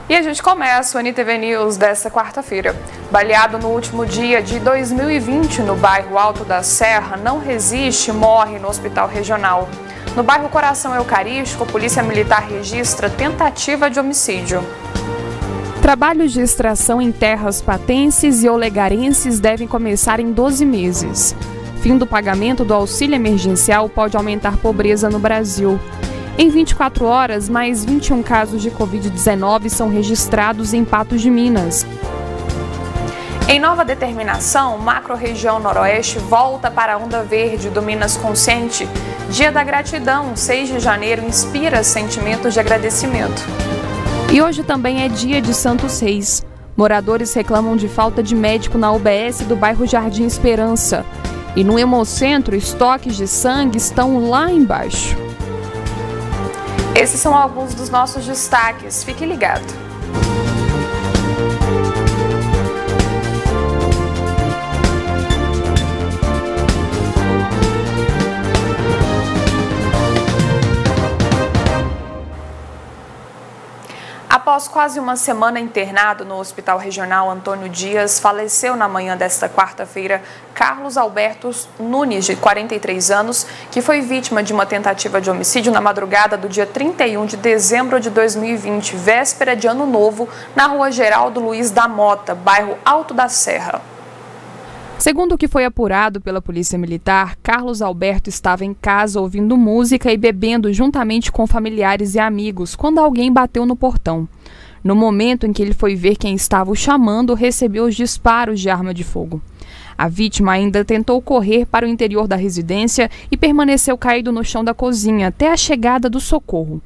E a gente começa o NTV News desta quarta-feira. Baleado no último dia de 2020 no bairro Alto da Serra, não resiste e morre no hospital regional. No bairro Coração Eucarístico, a Polícia Militar registra tentativa de homicídio. Trabalhos de extração em terras patenses e olegarenses devem começar em 12 meses. Fim do pagamento do auxílio emergencial pode aumentar pobreza no Brasil. Em 24 horas, mais 21 casos de Covid-19 são registrados em Patos de Minas. Em nova determinação, macro-região Noroeste volta para a Onda Verde do Minas Consciente. Dia da Gratidão, 6 de janeiro, inspira sentimentos de agradecimento. E hoje também é dia de Santos Reis. Moradores reclamam de falta de médico na UBS do bairro Jardim Esperança. E no Hemocentro, estoques de sangue estão lá embaixo. Esses são alguns dos nossos destaques. Fique ligado. Após quase uma semana internado no Hospital Regional Antônio Dias, faleceu na manhã desta quarta-feira Carlos Alberto Nunes, de 43 anos, que foi vítima de uma tentativa de homicídio na madrugada do dia 31 de dezembro de 2020, véspera de Ano Novo, na Rua Geraldo Luiz da Mota, bairro Alto da Serra. Segundo o que foi apurado pela Polícia Militar, Carlos Alberto estava em casa ouvindo música e bebendo juntamente com familiares e amigos quando alguém bateu no portão. No momento em que ele foi ver quem estava o chamando, recebeu os disparos de arma de fogo. A vítima ainda tentou correr para o interior da residência e permaneceu caído no chão da cozinha até a chegada do socorro.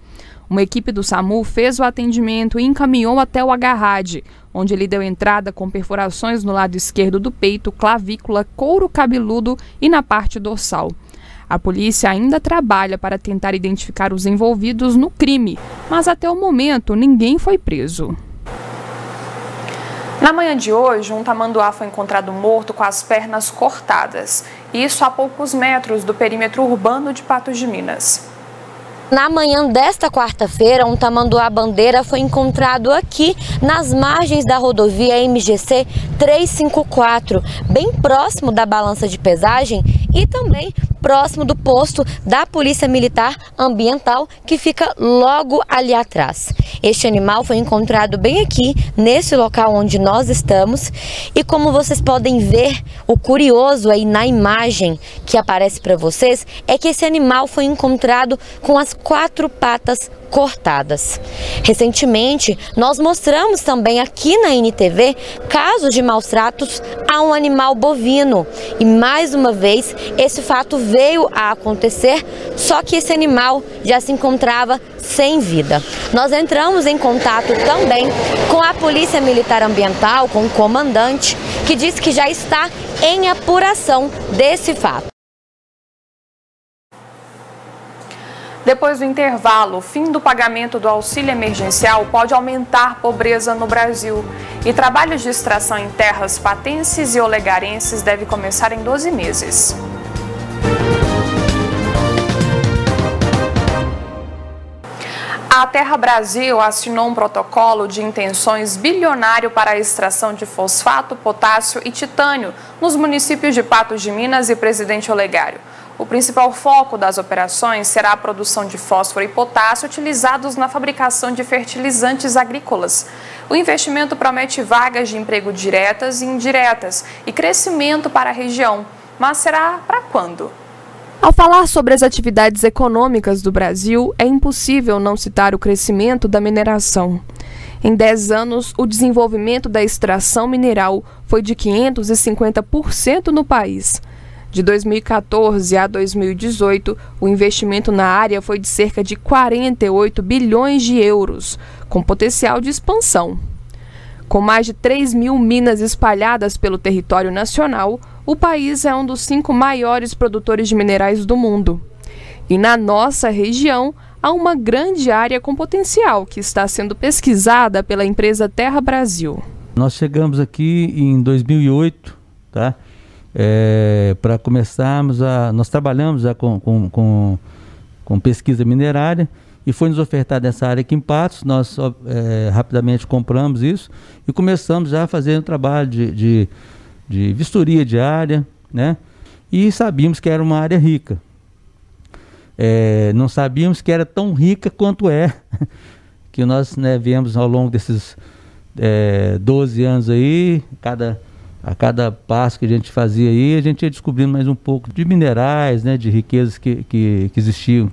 Uma equipe do SAMU fez o atendimento e encaminhou até o Agarrade, onde ele deu entrada com perfurações no lado esquerdo do peito, clavícula, couro cabeludo e na parte dorsal. A polícia ainda trabalha para tentar identificar os envolvidos no crime, mas até o momento ninguém foi preso. Na manhã de hoje, um tamanduá foi encontrado morto com as pernas cortadas. Isso a poucos metros do perímetro urbano de Patos de Minas. Na manhã desta quarta-feira, um tamanduá-bandeira foi encontrado aqui nas margens da rodovia MGC 354, bem próximo da balança de pesagem e também próximo do posto da Polícia Militar Ambiental, que fica logo ali atrás. Este animal foi encontrado bem aqui, nesse local onde nós estamos, e como vocês podem ver, o curioso aí na imagem que aparece para vocês é que esse animal foi encontrado com as 4 patas cortadas. Recentemente, nós mostramos também aqui na NTV casos de maus tratos a um animal bovino. E mais uma vez, esse fato veio a acontecer, só que esse animal já se encontrava sem vida. Nós entramos em contato também com a Polícia Militar Ambiental, com o comandante, que disse que já está em apuração desse fato. Depois do intervalo, o fim do pagamento do auxílio emergencial pode aumentar pobreza no Brasil. E trabalhos de extração em terras patenses e olegarenses devem começar em 12 meses. A Terra Brasil assinou um protocolo de intenções bilionário para a extração de fosfato, potássio e titânio nos municípios de Patos de Minas e Presidente Olegário. O principal foco das operações será a produção de fósforo e potássio utilizados na fabricação de fertilizantes agrícolas. O investimento promete vagas de emprego diretas e indiretas e crescimento para a região. Mas será para quando? Ao falar sobre as atividades econômicas do Brasil, é impossível não citar o crescimento da mineração. Em 10 anos, o desenvolvimento da extração mineral foi de 550% no país. De 2014 a 2018, o investimento na área foi de cerca de 48 bilhões de euros, com potencial de expansão. Com mais de 3.000 minas espalhadas pelo território nacional, o país é um dos 5 maiores produtores de minerais do mundo. E na nossa região, há uma grande área com potencial que está sendo pesquisada pela empresa Terra Brasil. Nós chegamos aqui em 2008, tá? Para começarmos nós trabalhamos com pesquisa minerária e foi nos ofertado essa área aqui em Patos. Nós rapidamente compramos isso e começamos já a fazer um trabalho de vistoria de área, né? E sabíamos que era uma área rica. Não sabíamos que era tão rica quanto que nós, né, viemos ao longo desses 12 anos aí, a cada passo que a gente fazia aí, a gente ia descobrindo mais um pouco de minerais, né, de riquezas que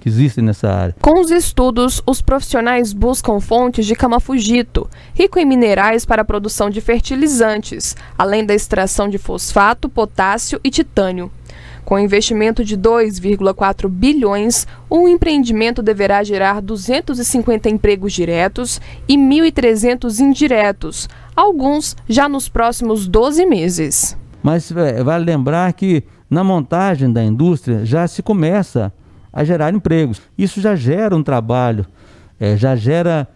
existem nessa área. Com os estudos, os profissionais buscam fontes de camafugito, rico em minerais para a produção de fertilizantes, além da extração de fosfato, potássio e titânio. Com investimento de 2,4 bilhões, o empreendimento deverá gerar 250 empregos diretos e 1.300 indiretos, alguns já nos próximos 12 meses. Mas vale lembrar que na montagem da indústria já se começa a gerar empregos. Isso já gera um trabalho, já gera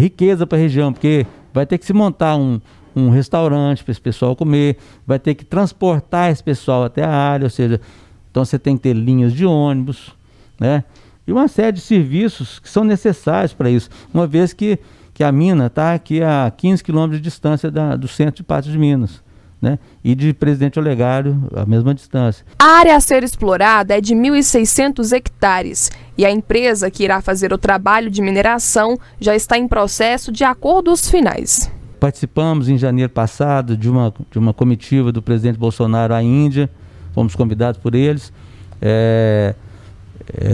riqueza para a região, porque vai ter que se montar um restaurante para esse pessoal comer, vai ter que transportar esse pessoal até a área, ou seja, então você tem que ter linhas de ônibus, né? E uma série de serviços que são necessários para isso, uma vez que a mina está aqui a 15 quilômetros de distância do centro de Patos de Minas, né? E de Presidente Olegário, a mesma distância. A área a ser explorada é de 1.600 hectares e a empresa que irá fazer o trabalho de mineração já está em processo de acordos finais. Participamos em janeiro passado de uma comitiva do presidente Bolsonaro à Índia, fomos convidados por eles,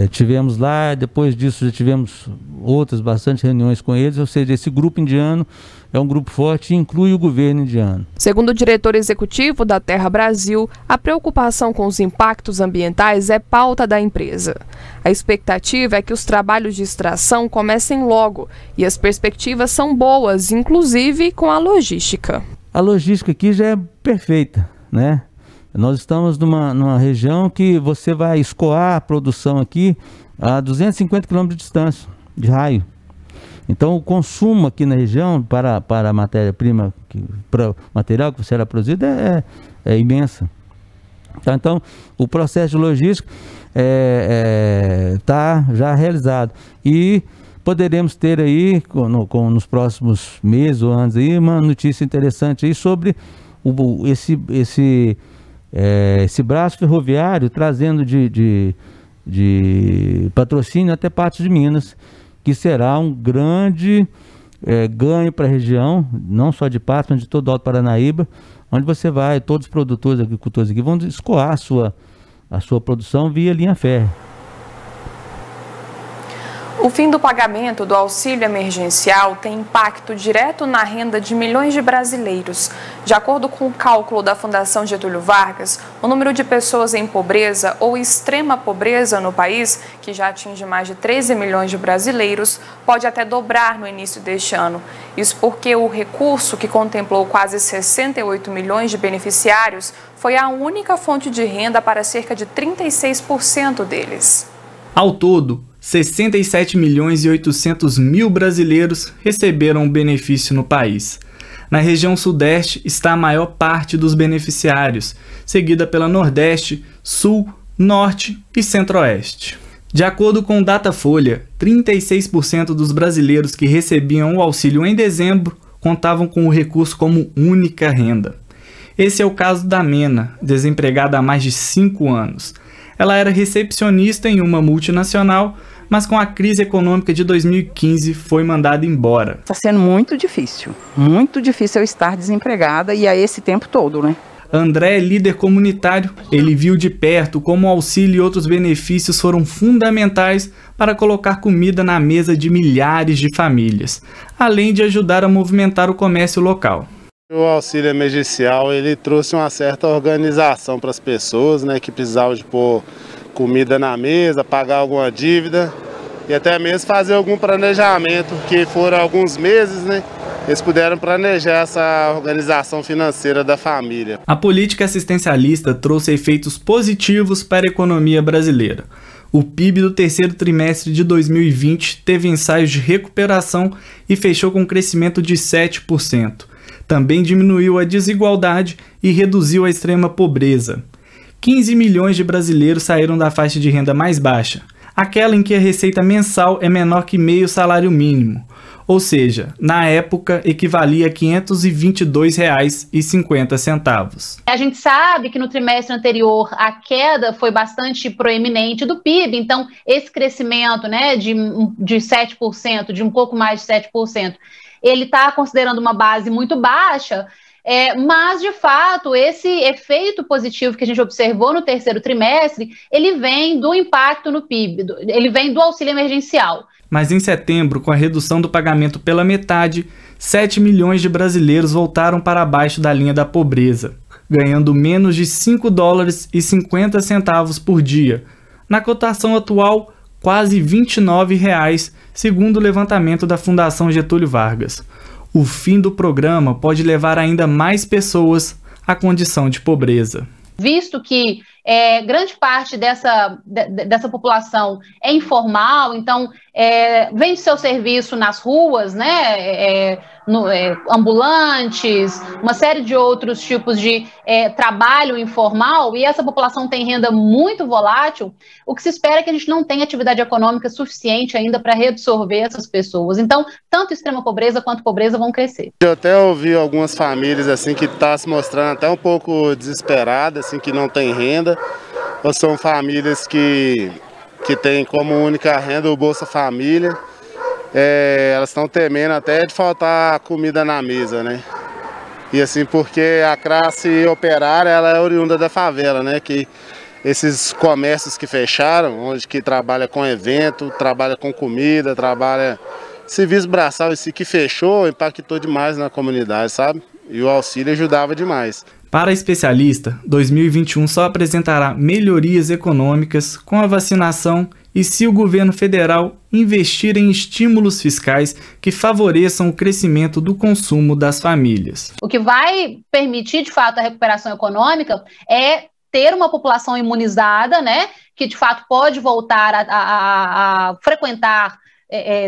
tivemos lá, depois disso já tivemos outras bastante reuniões com eles, ou seja, esse grupo indiano é um grupo forte e inclui o governo indiano. Segundo o diretor executivo da Terra Brasil, a preocupação com os impactos ambientais é pauta da empresa. A expectativa é que os trabalhos de extração comecem logo e as perspectivas são boas, inclusive com a logística. A logística aqui já é perfeita, né? Nós estamos numa região que você vai escoar a produção aqui a 250 km de distância, de raio. Então o consumo aqui na região para a matéria-prima, para o material que será produzido é imensa. Tá? Então o processo de logística está já realizado e poderemos ter aí nos próximos meses ou anos aí uma notícia interessante aí sobre esse braço ferroviário trazendo de patrocínio até Patos de Minas, que será um grande ganho para a região, não só de Patos, mas de todo o Alto Paranaíba, onde todos os produtores, agricultores aqui vão escoar a sua produção via linha férrea. O fim do pagamento do auxílio emergencial tem impacto direto na renda de milhões de brasileiros. De acordo com o cálculo da Fundação Getúlio Vargas, o número de pessoas em pobreza ou extrema pobreza no país, que já atinge mais de 13 milhões de brasileiros, pode até dobrar no início deste ano. Isso porque o recurso, que contemplou quase 68 milhões de beneficiários, foi a única fonte de renda para cerca de 36% deles. Ao todo, 67 milhões e 800 mil brasileiros receberam o benefício no país. Na região Sudeste está a maior parte dos beneficiários, seguida pela Nordeste, Sul, Norte e Centro-Oeste. De acordo com o Datafolha, 36% dos brasileiros que recebiam o auxílio em dezembro contavam com o recurso como única renda. Esse é o caso da Mena, desempregada há mais de 5 anos. Ela era recepcionista em uma multinacional, mas com a crise econômica de 2015 foi mandada embora. Está sendo muito difícil eu estar desempregada e a esse tempo todo, né? André é líder comunitário, ele viu de perto como o auxílio e outros benefícios foram fundamentais para colocar comida na mesa de milhares de famílias, além de ajudar a movimentar o comércio local. O auxílio emergencial ele trouxe uma certa organização para as pessoas, né, que precisavam de pôr comida na mesa, pagar alguma dívida e até mesmo fazer algum planejamento, que foram alguns meses, né? Eles puderam planejar essa organização financeira da família. A política assistencialista trouxe efeitos positivos para a economia brasileira. O PIB do terceiro trimestre de 2020 teve ensaios de recuperação e fechou com um crescimento de 7%. Também diminuiu a desigualdade e reduziu a extrema pobreza. 15 milhões de brasileiros saíram da faixa de renda mais baixa. aquela em que a receita mensal é menor que meio salário mínimo, ou seja, na época equivalia a R$ 522,50. A gente sabe que no trimestre anterior a queda foi bastante proeminente do PIB, então esse crescimento, né, de 7%, de um pouco mais de 7%, ele está considerando uma base muito baixa, mas, de fato, esse efeito positivo que a gente observou no terceiro trimestre, ele vem do impacto no PIB, ele vem do auxílio emergencial. Mas em setembro, com a redução do pagamento pela metade, 7 milhões de brasileiros voltaram para abaixo da linha da pobreza, ganhando menos de R$ 5,50 por dia. Na cotação atual, quase R$ 29,00, segundo o levantamento da Fundação Getúlio Vargas. O fim do programa pode levar ainda mais pessoas à condição de pobreza. Visto que grande parte dessa população é informal, então vende seu serviço nas ruas, né, ambulantes, uma série de outros tipos de trabalho informal, e essa população tem renda muito volátil, o que se espera é que a gente não tenha atividade econômica suficiente ainda para reabsorver essas pessoas. Então, tanto extrema pobreza quanto pobreza vão crescer. Eu até ouvi algumas famílias assim que estão se mostrando até um pouco desesperadas, assim, que não tem renda, ou são famílias que têm como única renda o Bolsa Família. Elas estão temendo até de faltar comida na mesa, né? E assim, porque a classe operária, ela é oriunda da favela, né? Que esses comércios que fecharam, onde que trabalha com evento, trabalha com comida, trabalha serviço braçal, esse que fechou, impactou demais na comunidade, sabe? E o auxílio ajudava demais. Para a especialista, 2021 só apresentará melhorias econômicas com a vacinação e se o governo federal investir em estímulos fiscais que favoreçam o crescimento do consumo das famílias. O que vai permitir, de fato, a recuperação econômica é ter uma população imunizada, né, que de fato pode voltar a frequentar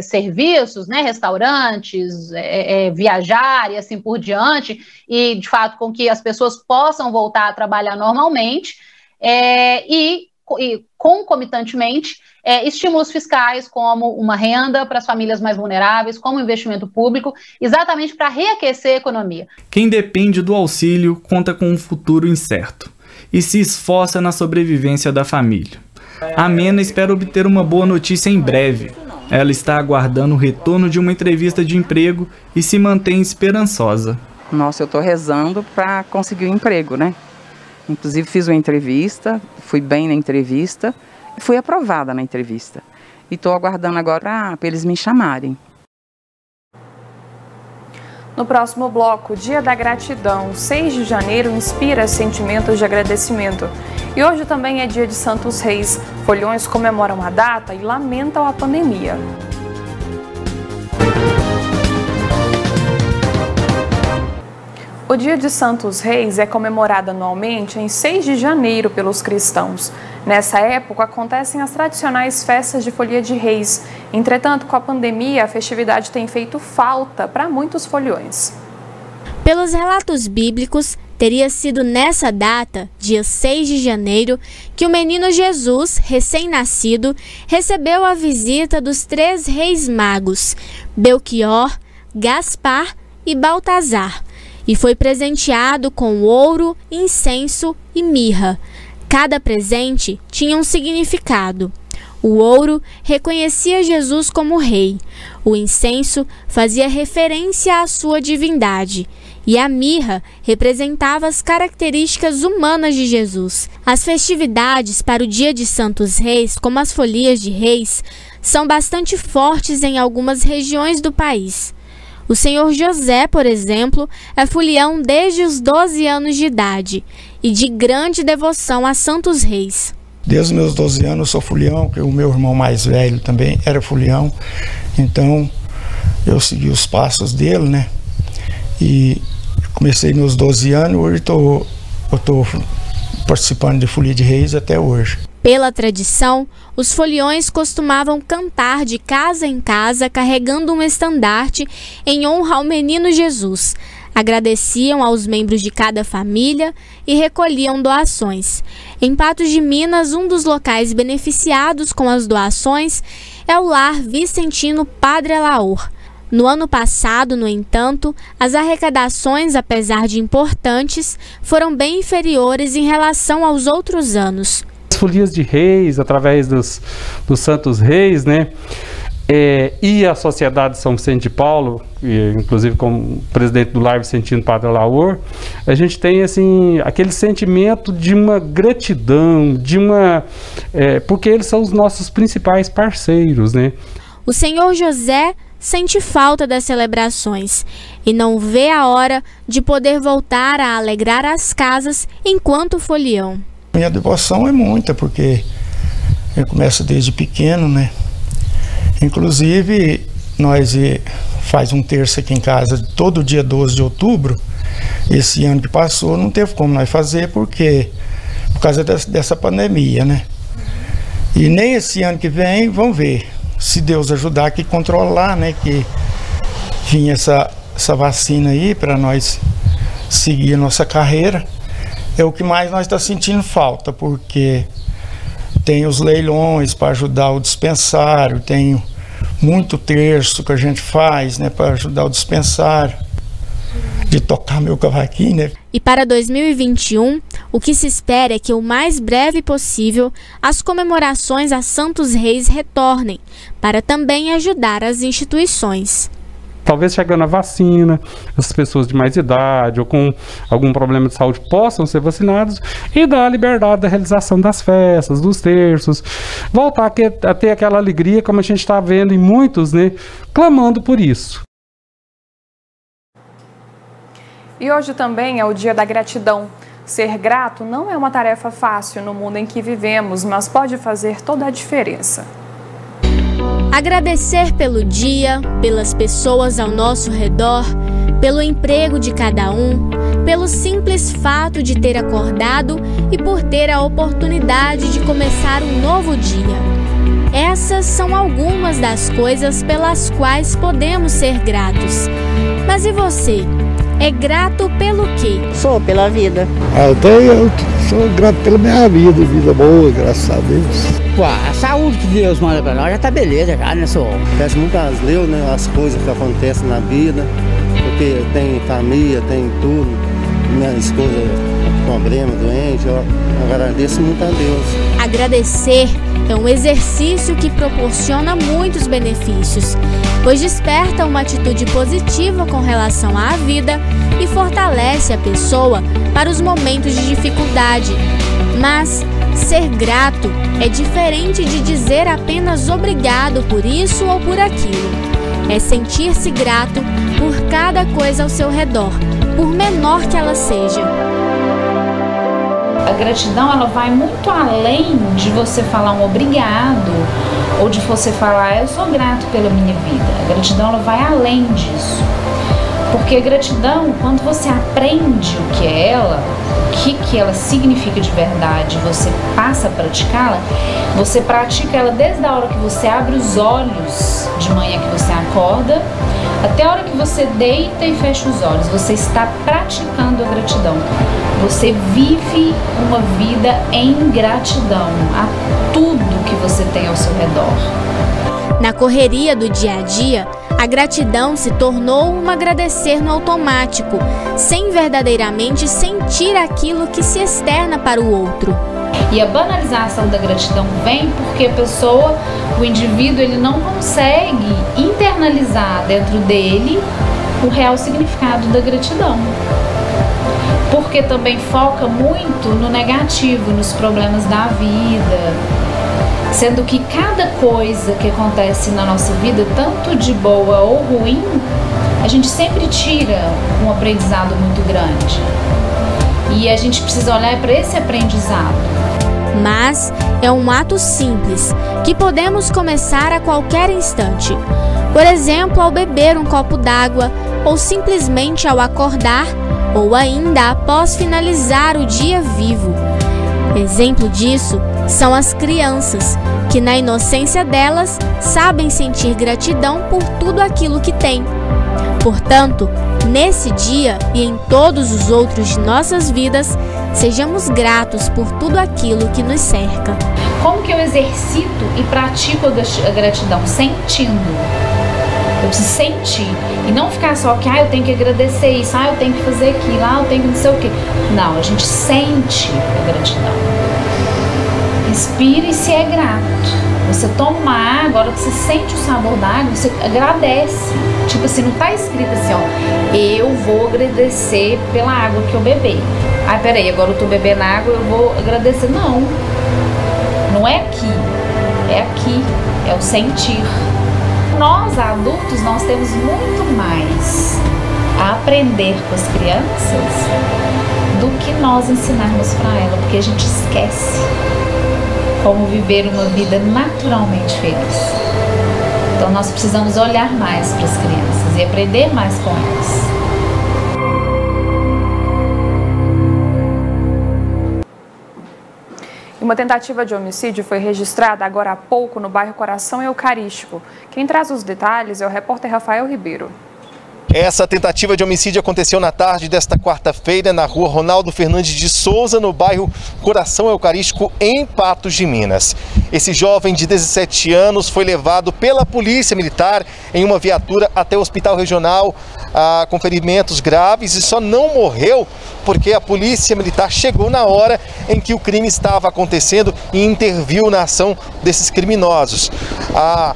serviços, né, restaurantes, viajar e assim por diante, e de fato com que as pessoas possam voltar a trabalhar normalmente, e concomitantemente estímulos fiscais como uma renda para as famílias mais vulneráveis, como investimento público, exatamente para reaquecer a economia. Quem depende do auxílio conta com um futuro incerto e se esforça na sobrevivência da família. A Mena espera obter uma boa notícia em breve. Ela está aguardando o retorno de uma entrevista de emprego e se mantém esperançosa. Nossa, eu estou rezando para conseguir um emprego, né? Inclusive fiz uma entrevista, fui bem na entrevista e fui aprovada na entrevista. E estou aguardando agora para eles me chamarem. No próximo bloco, Dia da Gratidão, 6 de janeiro, inspira sentimentos de agradecimento. E hoje também é dia de Santos Reis. Folhões comemoram a data e lamentam a pandemia. O Dia de Santos Reis é comemorado anualmente em 6 de janeiro pelos cristãos. Nessa época, acontecem as tradicionais festas de folia de reis. Entretanto, com a pandemia, a festividade tem feito falta para muitos foliões. Pelos relatos bíblicos, teria sido nessa data, dia 6 de janeiro, que o menino Jesus, recém-nascido, recebeu a visita dos 3 reis magos, Belchior, Gaspar e Baltazar, e foi presenteado com ouro, incenso e mirra. Cada presente tinha um significado. O ouro reconhecia Jesus como rei, o incenso fazia referência à sua divindade e a mirra representava as características humanas de Jesus. As festividades para o Dia de Santos Reis, como as folias de reis, são bastante fortes em algumas regiões do país. O senhor José, por exemplo, é folião desde os 12 anos de idade e de grande devoção a Santos Reis. Desde os meus 12 anos eu sou folião, porque o meu irmão mais velho também era folião, então eu segui os passos dele, né? E comecei meus 12 anos, hoje eu estou participando de folia de reis até hoje. Pela tradição, os foliões costumavam cantar de casa em casa carregando um estandarte em honra ao menino Jesus. Agradeciam aos membros de cada família e recolhiam doações. Em Patos de Minas, um dos locais beneficiados com as doações é o Lar Vicentino Padre Alaor. No ano passado, no entanto, as arrecadações, apesar de importantes, foram bem inferiores em relação aos outros anos. As folias de reis, através dos santos reis, né? E a Sociedade São Vicente de Paulo, inclusive como presidente do Lar Vicentino Padre Alaor, a gente tem assim, aquele sentimento de uma gratidão, porque eles são os nossos principais parceiros, né? O senhor José sente falta das celebrações e não vê a hora de poder voltar a alegrar as casas enquanto folião. Minha devoção é muita, porque eu começo desde pequeno, né? Inclusive, nós faz um terço aqui em casa todo dia 12 de outubro. Esse ano que passou não teve como nós fazer, por causa dessa pandemia, né? E nem esse ano que vem, vamos ver. Se Deus ajudar, que controlar, né, que vinha essa vacina aí para nós seguir a nossa carreira, é o que mais nós está sentindo falta, porque tem os leilões para ajudar o dispensário, tem muito terço que a gente faz, né, para ajudar o dispensário, de tocar meu cavaquinho, né? E para 2021, o que se espera é que o mais breve possível as comemorações a Santos Reis retornem, para também ajudar as instituições. Talvez chegando a vacina, as pessoas de mais idade ou com algum problema de saúde possam ser vacinados e dar a liberdade da realização das festas, dos terços, voltar a ter aquela alegria como a gente está vendo em muitos, né, clamando por isso. E hoje também é o Dia da Gratidão. Ser grato não é uma tarefa fácil no mundo em que vivemos, mas pode fazer toda a diferença. Agradecer pelo dia, pelas pessoas ao nosso redor, pelo emprego de cada um, pelo simples fato de ter acordado e por ter a oportunidade de começar um novo dia. Essas são algumas das coisas pelas quais podemos ser gratos. Mas e você? É grato pelo quê? Sou pela vida. Eu sou grato pela minha vida boa, graças a Deus. A saúde que Deus manda pra nós já tá beleza, já, né, senhor? Peço muito a Deus, né, as coisas que acontecem na vida, porque tem família, tem tudo, minha esposa problema, doente, eu agradeço muito a Deus. Agradecer é um exercício que proporciona muitos benefícios, pois desperta uma atitude positiva com relação à vida e fortalece a pessoa para os momentos de dificuldade. Mas ser grato é diferente de dizer apenas obrigado por isso ou por aquilo. É sentir-se grato por cada coisa ao seu redor, por menor que ela seja. A gratidão, ela vai muito além de você falar um obrigado ou de você falar eu sou grato pela minha vida. A gratidão, ela vai além disso. Porque a gratidão, quando você aprende o que é ela, o que ela significa de verdade, você passa a praticá-la, você pratica ela desde a hora que você abre os olhos de manhã, que você acorda, até a hora que você deita e fecha os olhos. Você está praticando a gratidão. Você vive uma vida em gratidão a tudo que você tem ao seu redor. Na correria do dia a dia, a gratidão se tornou um agradecer no automático, sem verdadeiramente sentir aquilo que se externa para o outro. E a banalização da gratidão vem porque a pessoa, o indivíduo, ele não consegue internalizar dentro dele o real significado da gratidão. Porque também foca muito no negativo, nos problemas da vida, sendo que cada coisa que acontece na nossa vida, tanto de boa ou ruim, a gente sempre tira um aprendizado muito grande. E a gente precisa olhar para esse aprendizado. Mas é um ato simples, que podemos começar a qualquer instante. Por exemplo, ao beber um copo d'água, ou simplesmente ao acordar, ou ainda após finalizar o dia vivo. Exemplo disso são as crianças, que na inocência delas sabem sentir gratidão por tudo aquilo que têm. Portanto, nesse dia e em todos os outros de nossas vidas, sejamos gratos por tudo aquilo que nos cerca. Como que eu exercito e pratico a gratidão? Sentindo. Eu preciso sentir e não ficar só que eu tenho que agradecer isso, eu tenho que fazer aquilo, eu tenho que não sei o quê. Não, a gente sente a gratidão. Respira e se é grato. Você toma uma água, agora que você sente o sabor da água, você agradece. Tipo assim, não tá escrito assim, eu vou agradecer pela água que eu bebi. Peraí, agora eu tô bebendo água, eu vou agradecer. Não, não é aqui, é o sentir. Nós, adultos, nós temos muito mais a aprender com as crianças do que nós ensinarmos para elas, porque a gente esquece como viver uma vida naturalmente feliz. Então nós precisamos olhar mais para as crianças e aprender mais com elas. Uma tentativa de homicídio foi registrada agora há pouco no bairro Coração Eucarístico. Quem traz os detalhes é o repórter Rafael Ribeiro. Essa tentativa de homicídio aconteceu na tarde desta quarta-feira na rua Ronaldo Fernandes de Souza, no bairro Coração Eucarístico, em Patos de Minas. Esse jovem de 17 anos foi levado pela Polícia Militar em uma viatura até o Hospital Regional com ferimentos graves e só não morreu porque a Polícia Militar chegou na hora em que o crime estava acontecendo e interviu na ação desses criminosos. A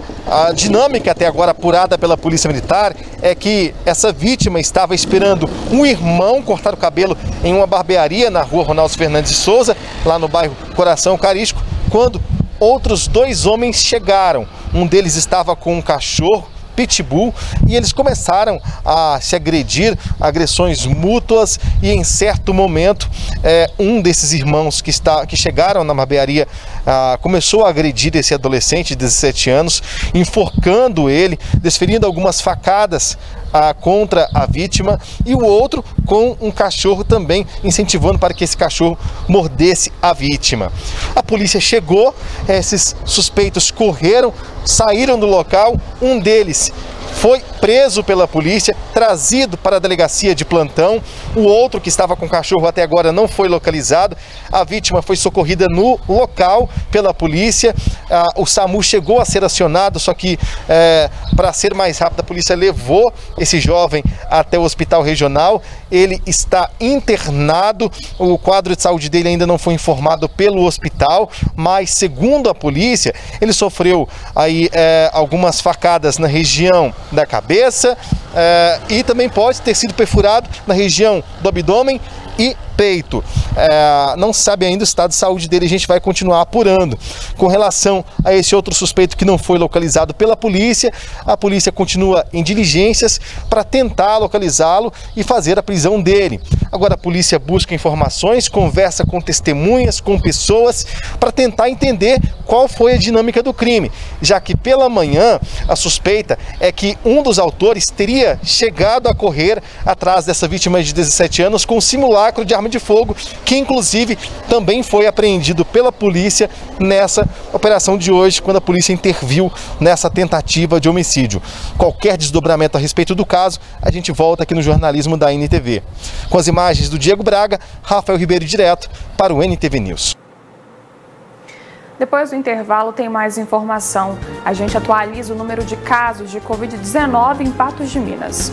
dinâmica até agora apurada pela Polícia Militar é que essa vítima estava esperando um irmão cortar o cabelo em uma barbearia na rua Ronaldo Fernandes de Souza, lá no bairro Coração Eucarístico, quando outros dois homens chegaram. Um deles estava com um cachorro pitbull e eles começaram a se agredir, agressões mútuas, e em certo momento um desses irmãos que chegaram na barbearia começou a agredir esse adolescente de 17 anos, enforcando ele, desferindo algumas facadas contra a vítima, e o outro com um cachorro também, incentivando para que esse cachorro mordesse a vítima. A polícia chegou, esses suspeitos correram, saíram do local, um deles foi preso pela polícia, trazido para a delegacia de plantão. O outro, que estava com o cachorro, até agora não foi localizado. A vítima foi socorrida no local pela polícia. O SAMU chegou a ser acionado, só que para ser mais rápido, a polícia levou esse jovem até o hospital regional. Ele está internado, o quadro de saúde dele ainda não foi informado pelo hospital, mas segundo a polícia, ele sofreu aí algumas facadas na região da cabeça e também pode ter sido perfurado na região do abdômen e peito. Não se sabe ainda o estado de saúde dele, a gente vai continuar apurando. Com relação a esse outro suspeito que não foi localizado pela polícia, a polícia continua em diligências para tentar localizá-lo e fazer a prisão dele. Agora a polícia busca informações, conversa com testemunhas, com pessoas, para tentar entender qual foi a dinâmica do crime, já que pela manhã a suspeita é que um dos autores teria chegado a correr atrás dessa vítima de 17 anos com um simulacro de arma de fogo, que inclusive também foi apreendido pela polícia nessa operação de hoje, quando a polícia interviu nessa tentativa de homicídio. Qualquer desdobramento a respeito do caso, a gente volta aqui no jornalismo da NTV. Com as imagens do Diego Braga, Rafael Ribeiro, direto para o NTV News. Depois do intervalo tem mais informação. A gente atualiza o número de casos de Covid-19 em Patos de Minas.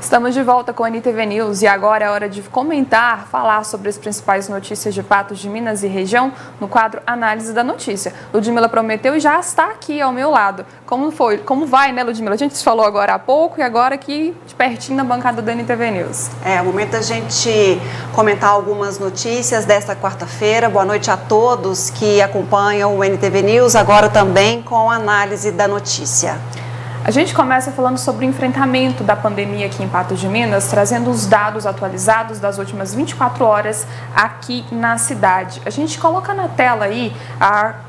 Estamos de volta com a NTV News e agora é hora de comentar, falar sobre as principais notícias de Patos de Minas e região no quadro Análise da Notícia. Ludmila prometeu e já está aqui ao meu lado. Como vai, né, Ludmila? A gente se falou agora há pouco e agora aqui de pertinho na bancada da NTV News. É o momento da gente comentar algumas notícias desta quarta-feira. Boa noite a todos que acompanham o NTV News, agora também com a Análise da Notícia. A gente começa falando sobre o enfrentamento da pandemia aqui em Patos de Minas, trazendo os dados atualizados das últimas 24 horas aqui na cidade. A gente coloca na tela aí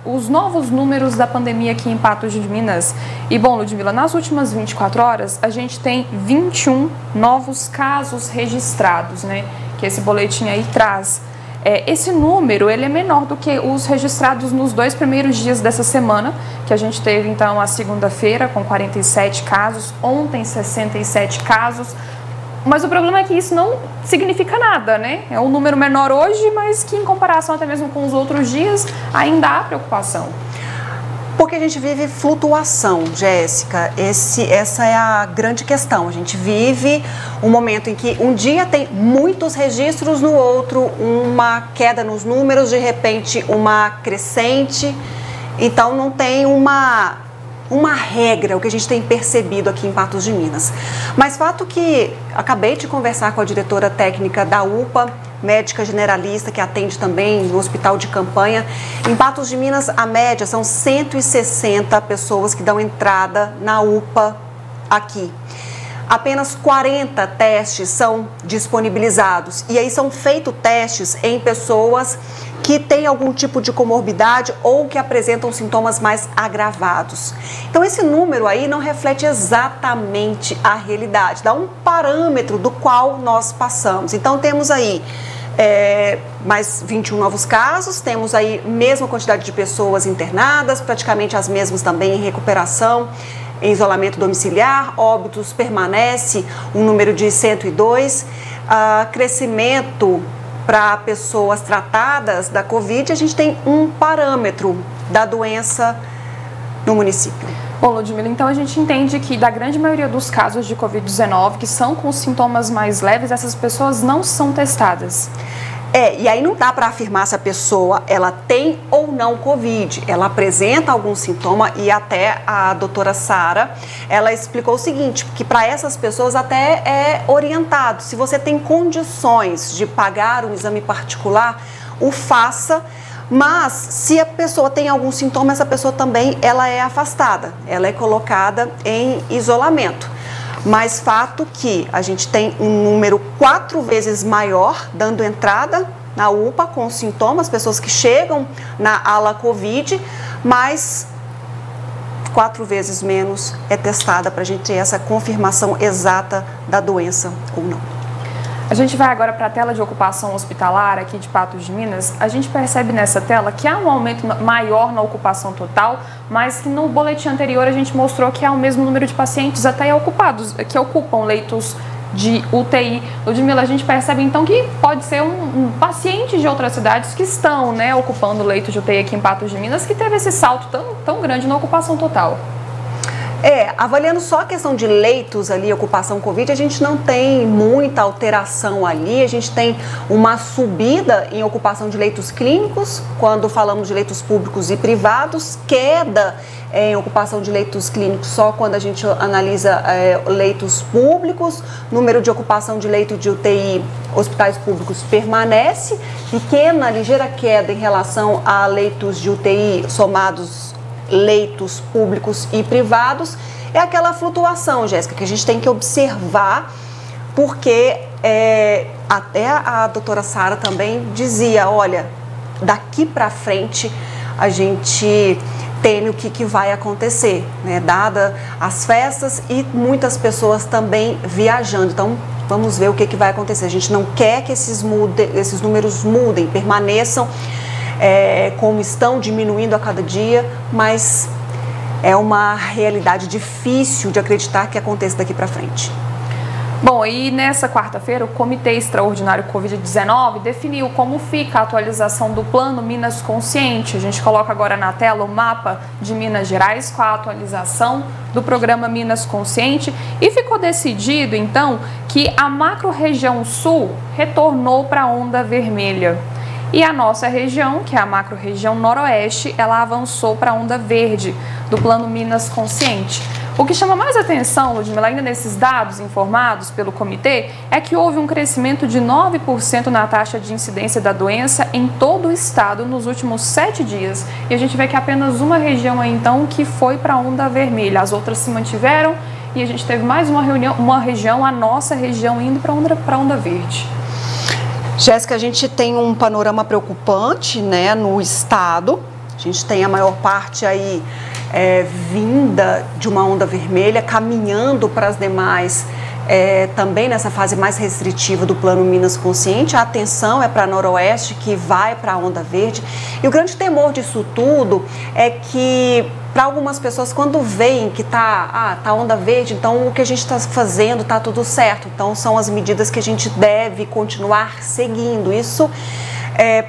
os novos números da pandemia aqui em Patos de Minas. E bom, Ludmila, nas últimas 24 horas a gente tem 21 novos casos registrados, né? Que esse boletim aí traz. Esse número ele é menor do que os registrados nos 2 primeiros dias dessa semana, que a gente teve então a segunda-feira com 47 casos, ontem 67 casos. Mas o problema é que isso não significa nada, né? É um número menor hoje, mas que em comparação até mesmo com os outros dias, ainda há preocupação. Porque a gente vive flutuação, Jéssica. Essa é a grande questão. A gente vive um momento em que um dia tem muitos registros, no outro uma queda nos números, de repente uma crescente. Então não tem uma regra, o que a gente tem percebido aqui em Patos de Minas. Mas fato que acabei de conversar com a diretora técnica da UPA, médica generalista, que atende também no hospital de campanha. Em Patos de Minas, a média são 160 pessoas que dão entrada na UPA aqui. Apenas 40 testes são disponibilizados. E aí são feitos testes em pessoas que têm algum tipo de comorbidade ou que apresentam sintomas mais agravados. Então esse número aí não reflete exatamente a realidade, dá um parâmetro do qual nós passamos. Então temos aí mais 21 novos casos, temos aí mesma quantidade de pessoas internadas, praticamente as mesmas também em recuperação, em isolamento domiciliar, óbitos permanece um número de 102, crescimento para pessoas tratadas da Covid, a gente tem um parâmetro da doença no município. Bom, Ludmila, então a gente entende que da grande maioria dos casos de Covid-19, que são com sintomas mais leves, essas pessoas não são testadas. E aí não dá para afirmar se a pessoa ela tem ou não Covid. Ela apresenta algum sintoma e até a doutora Sara, ela explicou o seguinte, que para essas pessoas até é orientado. Se você tem condições de pagar um exame particular, o faça. Mas se a pessoa tem algum sintoma, essa pessoa também ela é afastada. Ela é colocada em isolamento. Mas fato que a gente tem um número 4 vezes maior dando entrada na UPA com sintomas, pessoas que chegam na ala Covid, mas 4 vezes menos é testada para a gente ter essa confirmação exata da doença ou não. A gente vai agora para a tela de ocupação hospitalar aqui de Patos de Minas. A gente percebe nessa tela que há um aumento maior na ocupação total, mas que no boletim anterior a gente mostrou que há o mesmo número de pacientes até ocupados, que ocupam leitos de UTI. Ludmila, a gente percebe então que pode ser um paciente de outras cidades que estão, né, ocupando leito de UTI aqui em Patos de Minas, que teve esse salto tão grande na ocupação total. Avaliando só a questão de leitos ali, ocupação Covid, a gente não tem muita alteração ali, a gente tem uma subida em ocupação de leitos clínicos, quando falamos de leitos públicos e privados, queda em ocupação de leitos clínicos só quando a gente analisa leitos públicos, número de ocupação de leito de UTI, hospitais públicos permanece, pequena, ligeira queda em relação a leitos de UTI somados leitos públicos e privados. É aquela flutuação, Jéssica, que a gente tem que observar, porque até a doutora Sara também dizia, olha, daqui para frente a gente teme o que vai acontecer, né? Dada as festas e muitas pessoas também viajando. Então, vamos ver o que vai acontecer. A gente não quer que esses números mudem, permaneçam como estão, diminuindo a cada dia, mas é uma realidade difícil de acreditar que aconteça daqui para frente. Bom, e nessa quarta-feira o Comitê Extraordinário Covid-19 definiu como fica a atualização do Plano Minas Consciente. A gente coloca agora na tela o mapa de Minas Gerais com a atualização do programa Minas Consciente e ficou decidido, então, que a macro-região sul retornou para a onda vermelha. E a nossa região, que é a macro-região noroeste, ela avançou para a onda verde do Plano Minas Consciente. O que chama mais atenção, Ludmila, ainda nesses dados informados pelo comitê, é que houve um crescimento de 9% na taxa de incidência da doença em todo o estado nos últimos 7 dias. E a gente vê que apenas uma região aí, então, que foi para a onda vermelha. As outras se mantiveram e a gente teve mais uma região, a nossa região, indo para a onda verde. Jéssica, a gente tem um panorama preocupante, né, no estado. A gente tem a maior parte aí vinda de uma onda vermelha, caminhando para as demais também nessa fase mais restritiva do Plano Minas Consciente. A atenção é para Noroeste, que vai para a onda verde. E o grande temor disso tudo é que, para algumas pessoas, quando veem que tá onda verde, então o que a gente está fazendo está tudo certo. Então são as medidas que a gente deve continuar seguindo. Isso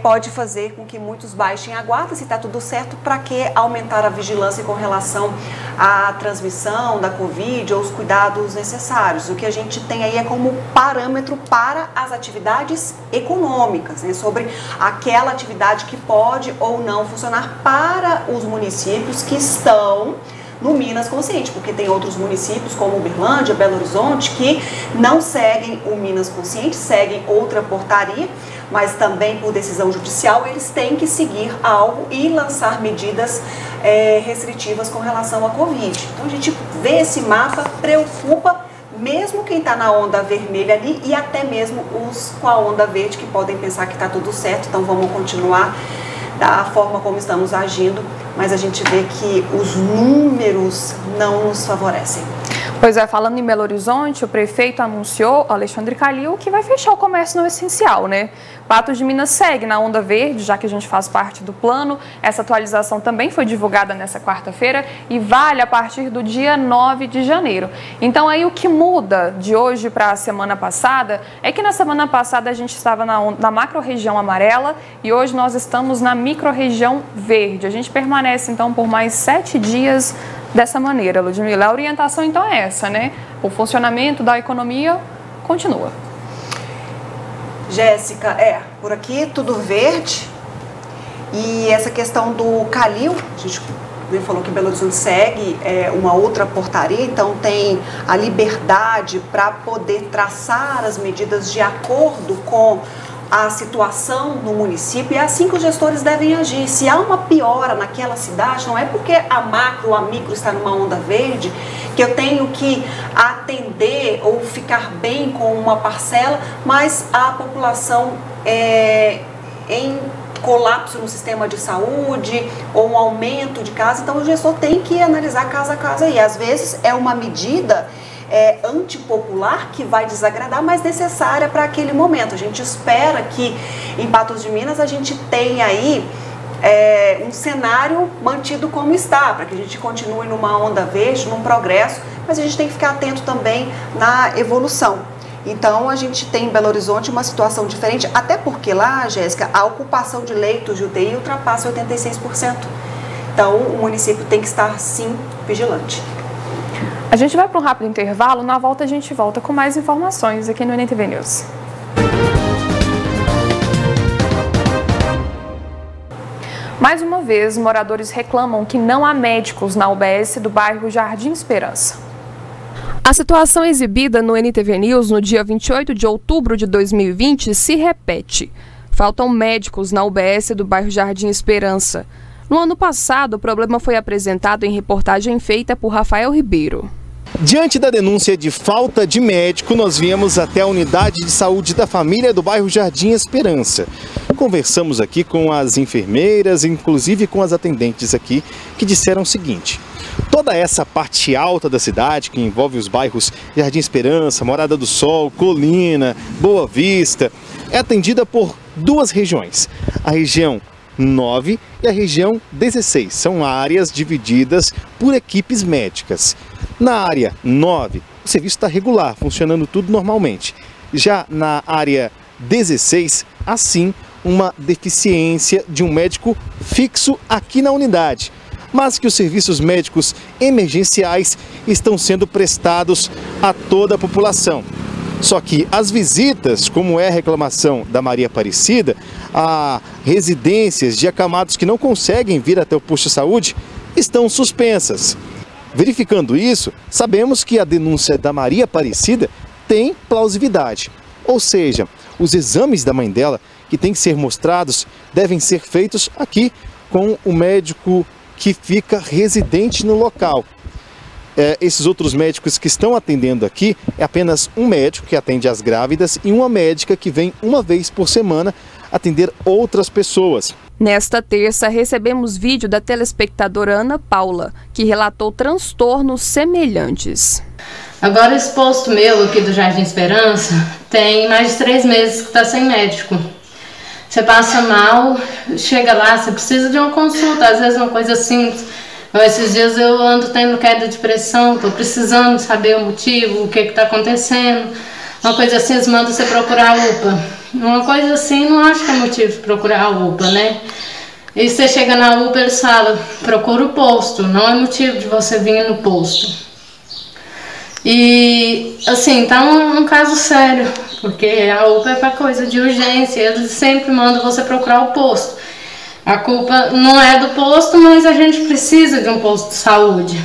pode fazer com que muitos baixem a guarda, se está tudo certo, para que aumentar a vigilância com relação à transmissão da Covid ou os cuidados necessários. O que a gente tem aí é como parâmetro para as atividades econômicas, né, sobre aquela atividade que pode ou não funcionar para os municípios que estão no Minas Consciente, porque tem outros municípios como Uberlândia, Belo Horizonte, que não seguem o Minas Consciente, seguem outra portaria, mas também por decisão judicial eles têm que seguir algo e lançar medidas restritivas com relação à Covid. Então a gente vê esse mapa, preocupa mesmo quem está na onda vermelha ali e até mesmo os com a onda verde que podem pensar que está tudo certo, então vamos continuar da forma como estamos agindo, mas a gente vê que os números não nos favorecem. Pois é, falando em Belo Horizonte, o prefeito anunciou, Alexandre Calil, que vai fechar o comércio não essencial, né? Patos de Minas segue na onda verde, já que a gente faz parte do plano. Essa atualização também foi divulgada nessa quarta-feira e vale a partir do dia 9 de janeiro. Então aí o que muda de hoje para a semana passada é que na semana passada a gente estava na macro-região amarela e hoje nós estamos na micro-região verde. A gente permanece então por mais 7 dias dessa maneira, Ludmila. A orientação então é essa, né? O funcionamento da economia continua. Jéssica, por aqui tudo verde. E essa questão do Calil, a gente falou que Belo Horizonte segue uma outra portaria, então tem a liberdade para poder traçar as medidas de acordo com a situação no município, e é assim que os gestores devem agir. Se há uma piora naquela cidade, não é porque a macro ou a micro está numa onda verde que eu tenho que atender ou ficar bem com uma parcela, mas a população em colapso no sistema de saúde ou um aumento de casos, então o gestor tem que analisar casa a casa e às vezes é uma medida antipopular que vai desagradar, mas necessária para aquele momento. A gente espera que em Patos de Minas a gente tenha aí um cenário mantido como está, para que a gente continue numa onda verde, num progresso, mas a gente tem que ficar atento também na evolução. Então a gente tem em Belo Horizonte uma situação diferente, até porque lá, Jéssica, a ocupação de leitos de UTI ultrapassa 86%. Então o município tem que estar sim vigilante. A gente vai para um rápido intervalo, na volta a gente volta com mais informações aqui no NTV News. Mais uma vez, moradores reclamam que não há médicos na UBS do bairro Jardim Esperança. A situação exibida no NTV News no dia 28 de outubro de 2020 se repete. Faltam médicos na UBS do bairro Jardim Esperança. No ano passado, o problema foi apresentado em reportagem feita por Rafael Ribeiro. Diante da denúncia de falta de médico, nós viemos até a unidade de saúde da família do bairro Jardim Esperança. Conversamos aqui com as enfermeiras, inclusive com as atendentes aqui, que disseram o seguinte: toda essa parte alta da cidade, que envolve os bairros Jardim Esperança, Morada do Sol, Colina, Boa Vista, é atendida por duas regiões, a região 9 e a região 16. São áreas divididas por equipes médicas. Na área 9, o serviço está regular, funcionando tudo normalmente. Já na área 16, assim, uma deficiência de um médico fixo aqui na unidade, mas que os serviços médicos emergenciais estão sendo prestados a toda a população. Só que as visitas, como é a reclamação da Maria Aparecida, a residências de acamados que não conseguem vir até o posto de saúde, estão suspensas. Verificando isso, sabemos que a denúncia da Maria Aparecida tem plausibilidade. Ou seja, os exames da mãe dela, que têm que ser mostrados, devem ser feitos aqui com o médico que fica residente no local. Esses outros médicos que estão atendendo aqui é apenas um médico que atende as grávidas e uma médica que vem uma vez por semana atender outras pessoas. Nesta terça, recebemos vídeo da telespectadora Ana Paula, que relatou transtornos semelhantes. Agora esse posto meu aqui do Jardim Esperança tem mais de 3 meses que está sem médico. Você passa mal, chega lá, você precisa de uma consulta, às vezes uma coisa simples. Esses dias eu ando tendo queda de pressão, estou precisando saber o motivo, o que está acontecendo. Uma coisa assim, eles mandam você procurar a UPA. Uma coisa assim, não acho que é motivo de procurar a UPA, né? E você chega na UPA, eles falam, procura o posto, não é motivo de você vir no posto. E, assim, tá um caso sério, porque a UPA é para coisa de urgência, eles sempre mandam você procurar o posto. A culpa não é do posto, mas a gente precisa de um posto de saúde.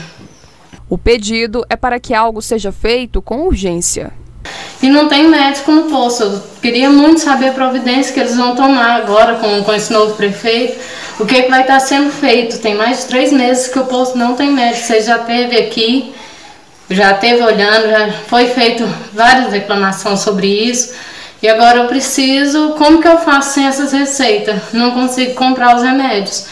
O pedido é para que algo seja feito com urgência. E não tem médico no posto. Eu queria muito saber a providência que eles vão tomar agora com esse novo prefeito. O que vai estar sendo feito? Tem mais de 3 meses que o posto não tem médico. Você já esteve aqui, já esteve olhando, já foi feito várias reclamações sobre isso. E agora eu preciso, como que eu faço sem essas receitas? Não consigo comprar os remédios.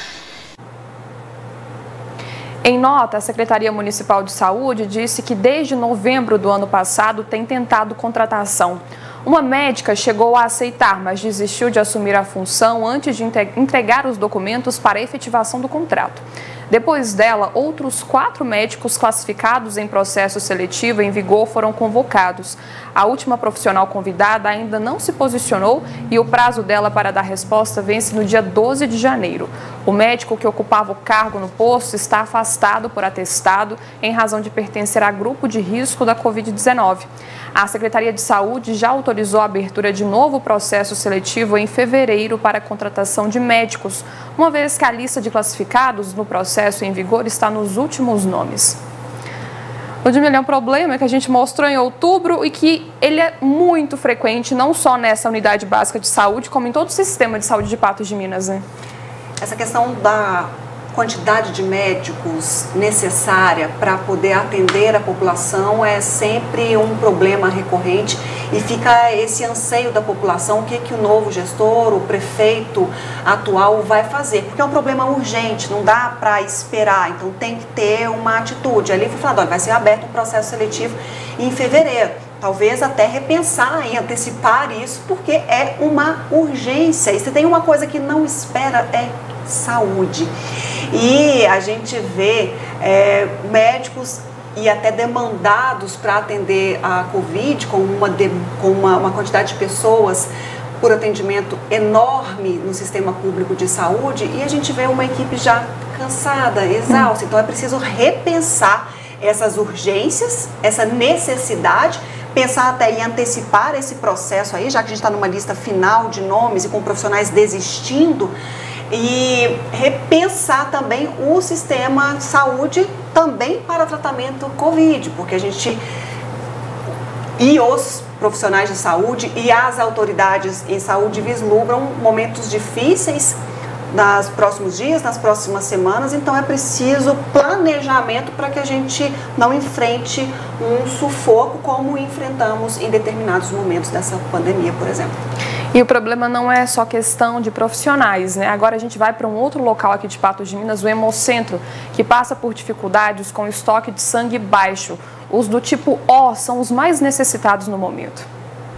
Em nota, a Secretaria Municipal de Saúde disse que desde novembro do ano passado tem tentado contratação. Uma médica chegou a aceitar, mas desistiu de assumir a função antes de entregar os documentos para a efetivação do contrato. Depois dela, outros 4 médicos classificados em processo seletivo em vigor foram convocados. A última profissional convidada ainda não se posicionou e o prazo dela para dar resposta vence no dia 12 de janeiro. O médico que ocupava o cargo no posto está afastado por atestado em razão de pertencer a grupo de risco da Covid-19. A Secretaria de Saúde já autorizou a abertura de novo processo seletivo em fevereiro para a contratação de médicos, uma vez que a lista de classificados no processo em vigor está nos últimos nomes. Ludmila, é um problema que a gente mostrou em outubro e que ele é muito frequente, não só nessa unidade básica de saúde, como em todo o sistema de saúde de Patos de Minas, né? Essa questão da quantidade de médicos necessária para poder atender a população é sempre um problema recorrente e fica esse anseio da população, o que o novo gestor, o prefeito atual vai fazer, porque é um problema urgente, não dá para esperar, então tem que ter uma atitude. Ali foi falado, olha, vai ser aberto um processo seletivo em fevereiro. Talvez até repensar e antecipar isso, porque é uma urgência. E se tem uma coisa que não espera é saúde. E a gente vê médicos e até demandados para atender a Covid, com uma quantidade de pessoas por atendimento enorme no sistema público de saúde, e a gente vê uma equipe já cansada, exausta. Então é preciso repensar essas urgências, essa necessidade, pensar até em antecipar esse processo aí, já que a gente está numa lista final de nomes e com profissionais desistindo, e repensar também o sistema de saúde também para tratamento Covid, porque a gente e os profissionais de saúde e as autoridades em saúde vislumbram momentos difíceis nos próximos dias, nas próximas semanas, então é preciso planejamento para que a gente não enfrente um sufoco como enfrentamos em determinados momentos dessa pandemia, por exemplo. E o problema não é só questão de profissionais, né? Agora a gente vai para um outro local aqui de Patos de Minas, o Hemocentro, que passa por dificuldades com estoque de sangue baixo. Os do tipo O são os mais necessitados no momento.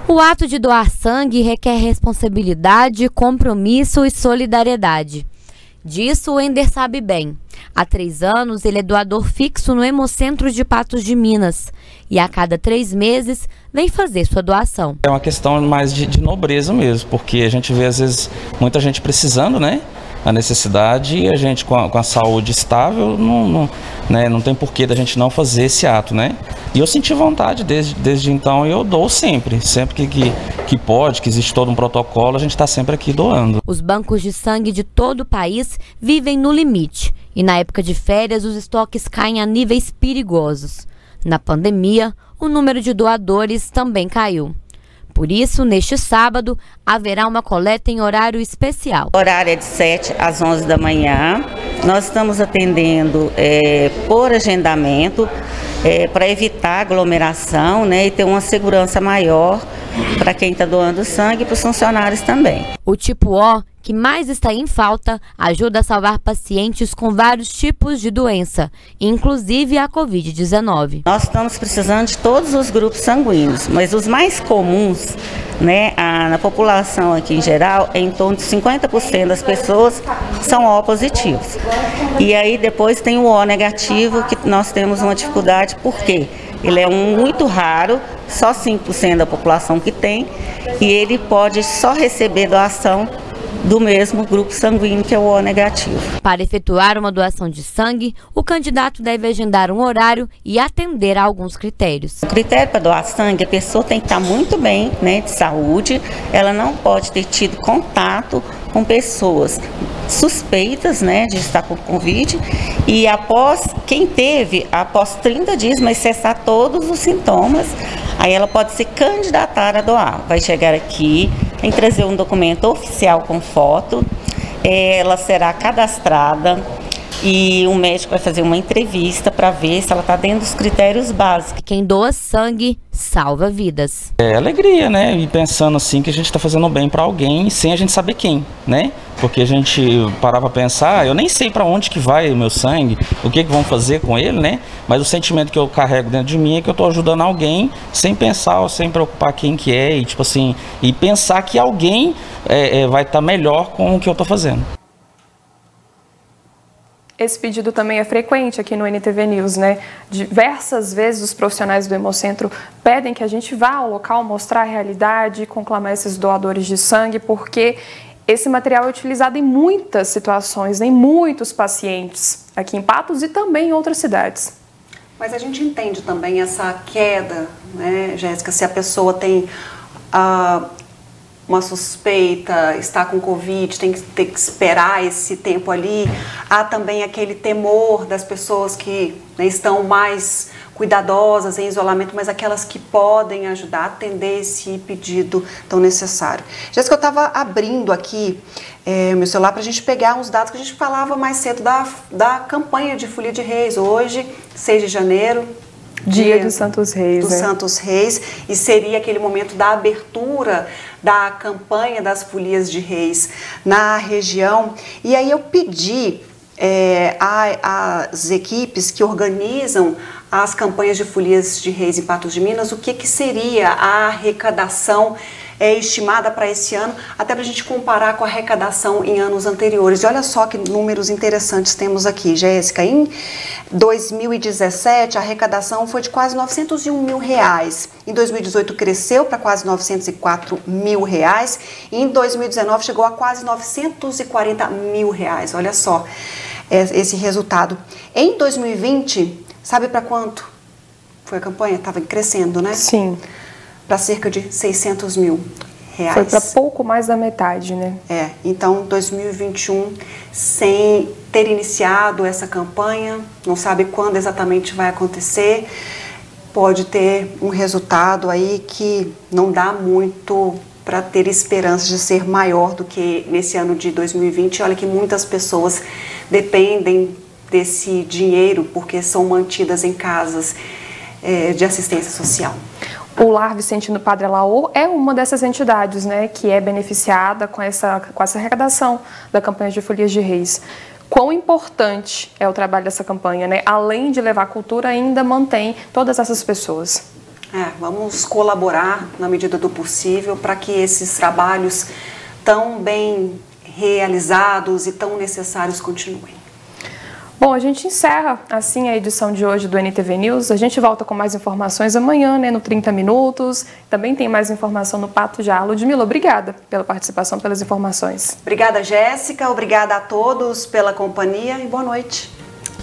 O ato de doar sangue requer responsabilidade, compromisso e solidariedade. Disso o Ender sabe bem. Há 3 anos ele é doador fixo no Hemocentro de Patos de Minas e a cada 3 meses vem fazer sua doação. É uma questão mais de nobreza mesmo, porque a gente vê às vezes muita gente precisando, né? A necessidade, e a gente com a saúde estável não tem porquê da gente não fazer esse ato, né? E eu senti vontade desde então, e eu dou sempre que pode, que existe todo um protocolo, a gente está sempre aqui doando. Os bancos de sangue de todo o país vivem no limite e na época de férias os estoques caem a níveis perigosos. Na pandemia, o número de doadores também caiu. Por isso, neste sábado, haverá uma coleta em horário especial. O horário é de 7 às 11 da manhã. Nós estamos atendendo por agendamento, para evitar aglomeração, né, e ter uma segurança maior para quem está doando sangue e para os funcionários também. O tipo O, que mais está em falta ajuda a salvar pacientes com vários tipos de doença, inclusive a Covid-19. Nós estamos precisando de todos os grupos sanguíneos, mas os mais comuns, né, na população aqui em geral, é em torno de 50% das pessoas são O positivos. E aí depois tem o O negativo, que nós temos uma dificuldade, porque ele é muito raro, só 5% da população que tem, e ele pode só receber doação do mesmo grupo sanguíneo, que é o O negativo. Para efetuar uma doação de sangue, o candidato deve agendar um horário e atender a alguns critérios. O critério para doar sangue, a pessoa tem que estar muito bem, né, de saúde, ela não pode ter tido contato com pessoas suspeitas, né, de estar com Covid, e quem teve, após 30 dias, mas cessar todos os sintomas, aí ela pode se candidatar a doar. Vai chegar aqui, tem que trazer um documento oficial com foto, ela será cadastrada e o médico vai fazer uma entrevista para ver se ela está dentro dos critérios básicos. Quem doa sangue salva vidas. É alegria, né? E pensando assim que a gente está fazendo bem para alguém sem a gente saber quem, né? Porque a gente parava para pensar, eu nem sei para onde que vai o meu sangue, o que vão fazer com ele, né? Mas o sentimento que eu carrego dentro de mim é que eu estou ajudando alguém sem pensar ou sem preocupar quem que é, e tipo assim, e pensar que alguém vai estar melhor com o que eu estou fazendo. Esse pedido também é frequente aqui no NTV News, né? Diversas vezes os profissionais do Hemocentro pedem que a gente vá ao local mostrar a realidade, conclamar esses doadores de sangue, porque esse material é utilizado em muitas situações, em muitos pacientes, aqui em Patos e também em outras cidades. Mas a gente entende também essa queda, né, Jéssica, se a pessoa tem uma suspeita, está com Covid, tem que ter que esperar esse tempo ali. Há também aquele temor das pessoas que, né, estão mais cuidadosas em isolamento, mas aquelas que podem ajudar a atender esse pedido tão necessário. Jéssica, eu estava abrindo aqui o meu celular para a gente pegar uns dados que a gente falava mais cedo da campanha de Folia de Reis. Hoje, 6 de janeiro, Dia dos Santos Reis. Dos Santos Reis, e seria aquele momento da abertura da campanha das Folias de Reis na região. E aí eu pedi às equipes que organizam as campanhas de Folias de Reis em Patos de Minas o que seria a arrecadação estimada para esse ano, até para a gente comparar com a arrecadação em anos anteriores. E olha só que números interessantes temos aqui, Jéssica. Em 2017, a arrecadação foi de quase R$901 mil. Em 2018, cresceu para quase R$904 mil. E em 2019, chegou a quase R$940 mil. Olha só esse resultado. Em 2020, sabe para quanto foi a campanha? Estava crescendo, né? Sim. Para cerca de R$600 mil. Foi para pouco mais da metade, né? Então 2021, sem ter iniciado essa campanha, não sabe quando exatamente vai acontecer, pode ter um resultado aí que não dá muito para ter esperança de ser maior do que nesse ano de 2020. Olha que muitas pessoas dependem desse dinheiro porque são mantidas em casas de assistência social. O Lar Vicentino Padre Alaor é uma dessas entidades, né, que é beneficiada com essa arrecadação da campanha de Folias de Reis. Quão importante é o trabalho dessa campanha, né? Além de levar cultura, ainda mantém todas essas pessoas. Vamos colaborar na medida do possível para que esses trabalhos tão bem realizados e tão necessários continuem. Bom, a gente encerra assim a edição de hoje do NTV News. A gente volta com mais informações amanhã, né, no 30 Minutos. Também tem mais informação no Pato Já. Ludmila, obrigada pela participação, pelas informações. Obrigada, Jéssica. Obrigada a todos pela companhia e boa noite.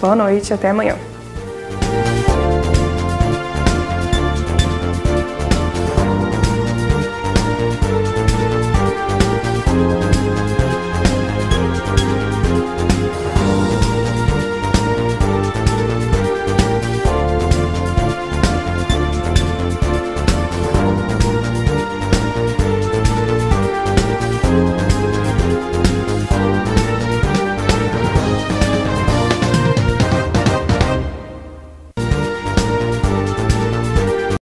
Boa noite, até amanhã.